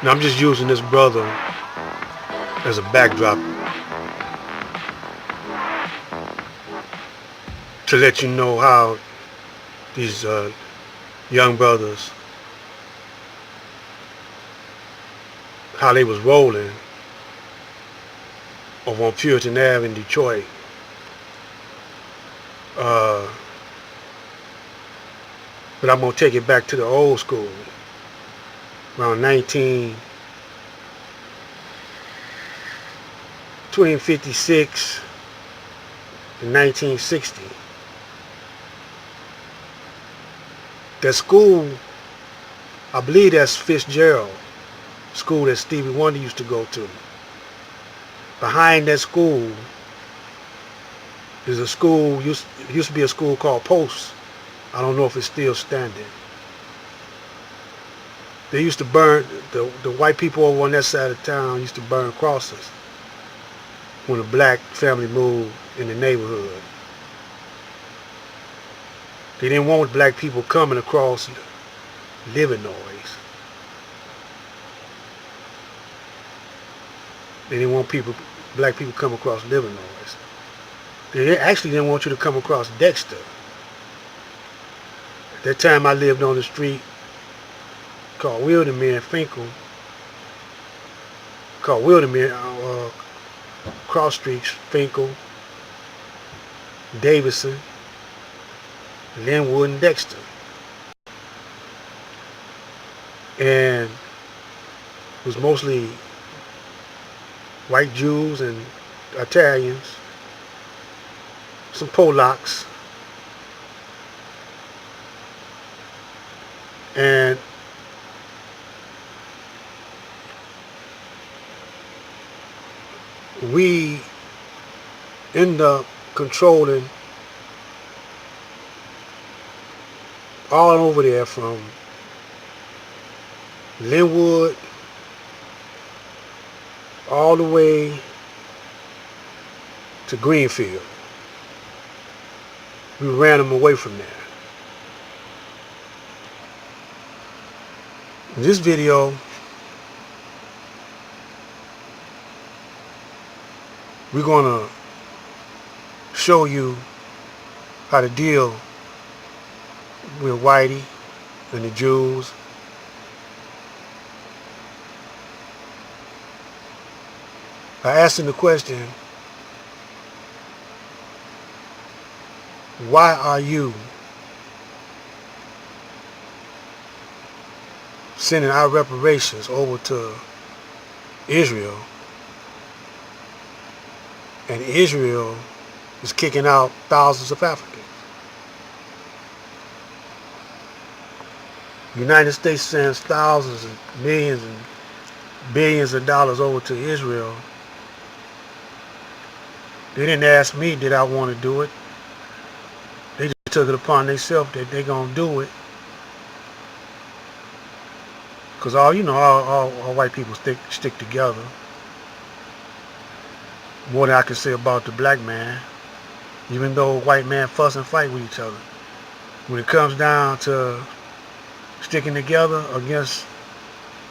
Now I'm just using this brother as a backdrop to let you know how these young brothers, how they was rolling over on Puritan Ave in Detroit. Uh, but I'm gonna take it back to the old school, around between 56 and 1960. That school, I believe that's Fitzgerald school that Stevie Wonder used to go to. Behind that school is a school, used to be a school called Post. I don't know if it's still standing. They used to burn, the white people over on that side of town used to burn crosses when a black family moved in the neighborhood. They didn't want black people coming across living noise. They didn't want black people come across living noise. They actually didn't want you to come across Dexter. At that time I lived on the street called Wildermere Finkel, called Wildermere, cross streets, Finkel, Davidson, Linwood, and Dexter. And it was mostly white Jews and Italians, some Polacks, and we end up controlling all over there from Linwood all the way to Greenfield. We ran them away from there. In this video, we're going to show you how to deal with Whitey and the Jews. I asked him the question, why are you sending our reparations over to Israel, and Israel is kicking out thousands of Africans? The United States sends thousands and millions and billions of dollars over to Israel. They didn't ask me, did I want to do it? They just took it upon themselves that they're going to do it. Because all white people stick together. More than I can say about the black man. Even though white men fuss and fight with each other. When it comes down to sticking together against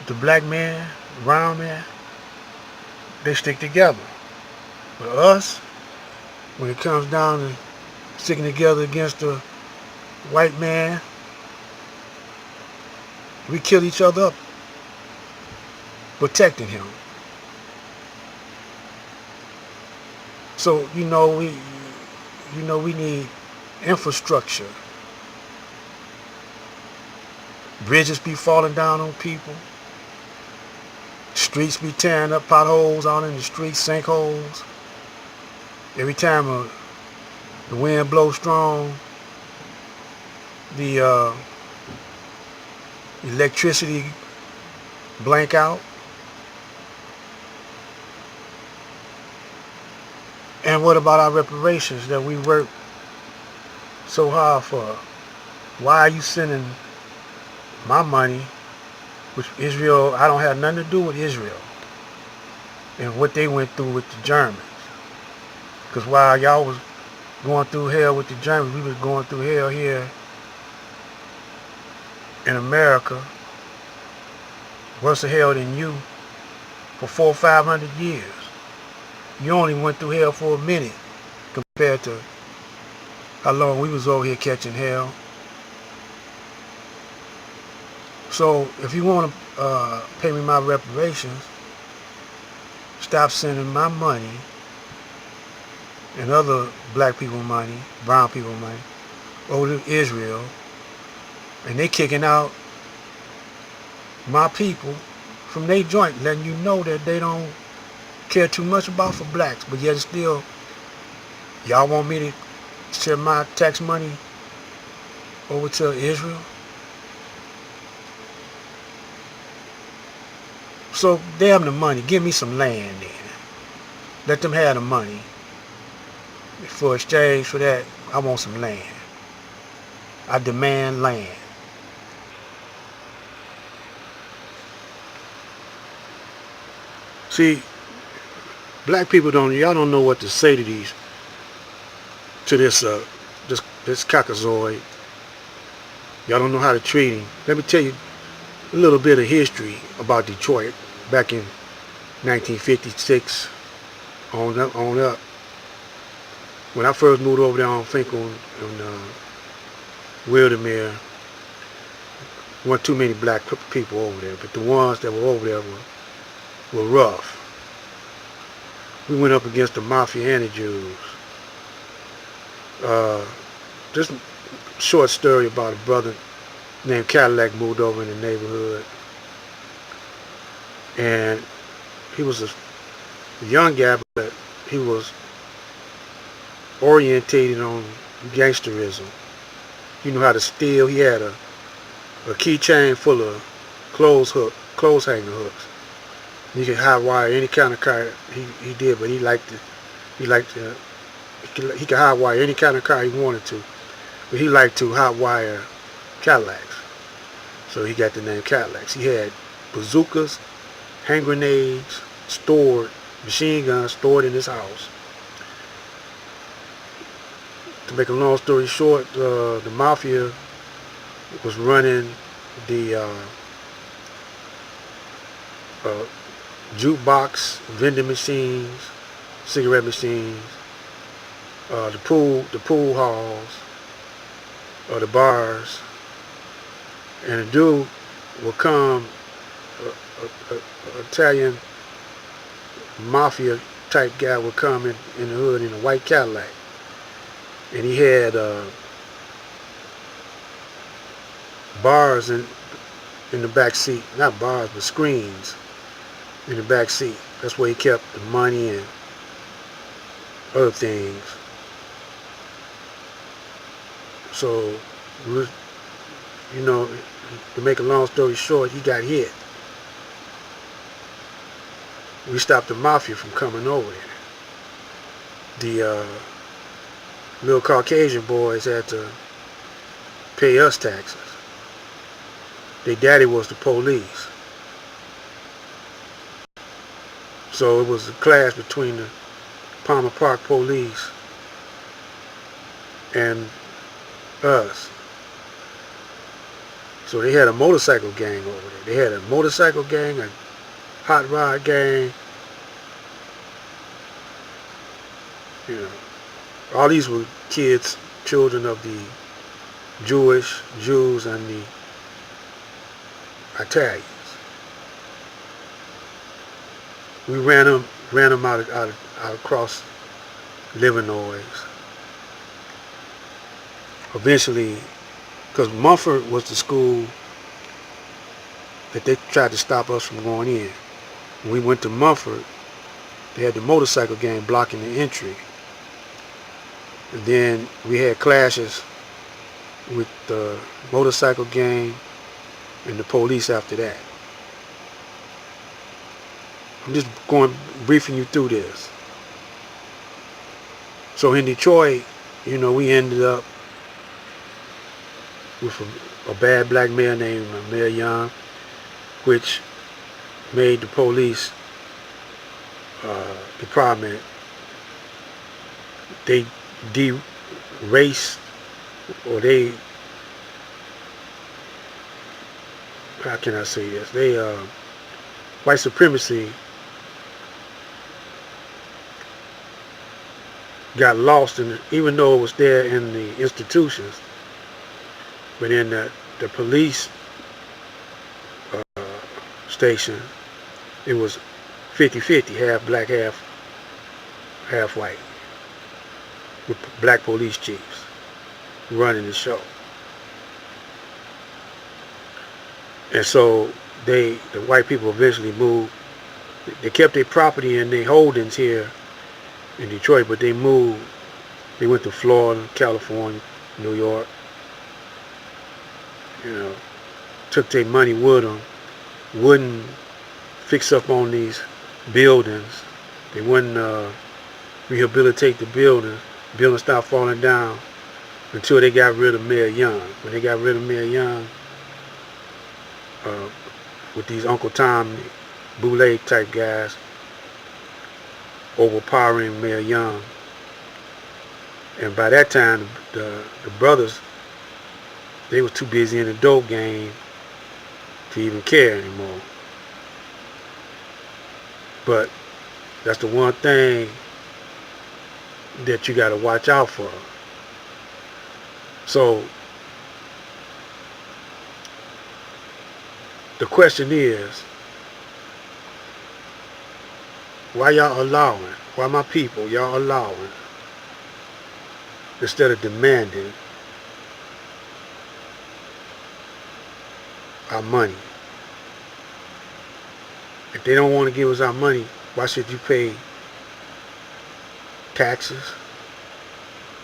the black man, brown man, they stick together. But us, when it comes down to sticking together against the white man, we kill each other up, protecting him. So we need infrastructure. Bridges be falling down on people. Streets be tearing up, potholes out in the streets, sinkholes. Every time the wind blows strong, the electricity blank out. And what about our reparations that we work so hard for? Why are you sending my money, which Israel, I don't have nothing to do with Israel and what they went through with the Germans? Because while y'all was going through hell with the Germans, we was going through hell here in America worse hell than you for 400 or 500 years. You only went through hell for a minute compared to how long we was over here catching hell. So if you want to pay me my reparations, stop sending my money and other black people money, brown people money, over to Israel, and they kicking out my people from their joint, letting you know that they don't care too much about for blacks, but yet still, y'all want me to send my tax money over to Israel? So damn the money, give me some land then. Let them have the money. For exchange for that, I want some land. I demand land. See, black people y'all don't know what to say to this caucasoid. Y'all don't know how to treat him. Let me tell you a little bit of history about Detroit back in 1956 on up. When I first moved over there on Finkel and Wildermere, weren't too many black people over there, but the ones that were over there were rough. We went up against the mafia and the Jews. Just a short story about a brother named Cadillac moved over in the neighborhood, and he was a young guy, but he was orientated on gangsterism. You know how to steal. He had a keychain full of clothes hanger hooks. He could hot wire any kind of car he did, but he could hot wire any kind of car he wanted to, but he liked to hot wire Cadillacs. So he got the name Cadillacs. He had bazookas, hand grenades machine guns stored in his house. To make a long story short, the mafia was running the jukebox, vending machines, cigarette machines, the pool halls, the bars, and a dude would come, Italian mafia type guy would come in the hood in a white Cadillac, and he had bars in the back seat, not bars but screens in the back seat. That's where he kept the money and other things. So, to make a long story short, he got hit. We stopped the mafia from coming over there. The little Caucasian boys had to pay us taxes. Their daddy was the police. So it was a clash between the Palmer Park police and us. So they had a motorcycle gang over there. They had a motorcycle gang, a hot rod gang. All these were children of the Jews, and the Italians. We ran them out across Illinois. Eventually, because Mumford was the school that they tried to stop us from going in. When we went to Mumford, they had the motorcycle gang blocking the entry. And then we had clashes with the motorcycle gang and the police after that. I'm just briefing you through this. So in Detroit, we ended up with a bad black mayor named Mayor Young, which made the police department, they de-raced, or they, how can I say this? They white supremacy got lost in it, even though it was there in the institutions, but in the police station, it was 50-50, half black, half white, with black police chiefs running the show. And so the white people eventually moved. They kept their property and their holdings here in Detroit, but they moved. They went to Florida, California, New York. Took their money with them. Wouldn't fix up on these buildings. They wouldn't rehabilitate the buildings. Buildings started falling down until they got rid of Mayor Young. When they got rid of Mayor Young, with these Uncle Tom Boulay type guys overpowering Mayor Young. And by that time, the brothers, they were too busy in the dope game to even care anymore. But that's the one thing that you got to watch out for. So the question is, why y'all allowing, why my people, y'all allowing, instead of demanding our money? If they don't want to give us our money, why should you pay taxes?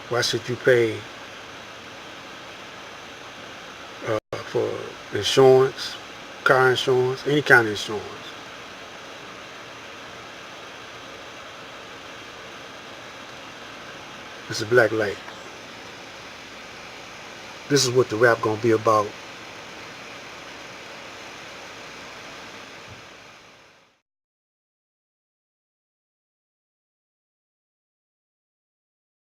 Why should you pay for insurance, car insurance, any kind of insurance? This is Black Light. This is what the rap gonna be about.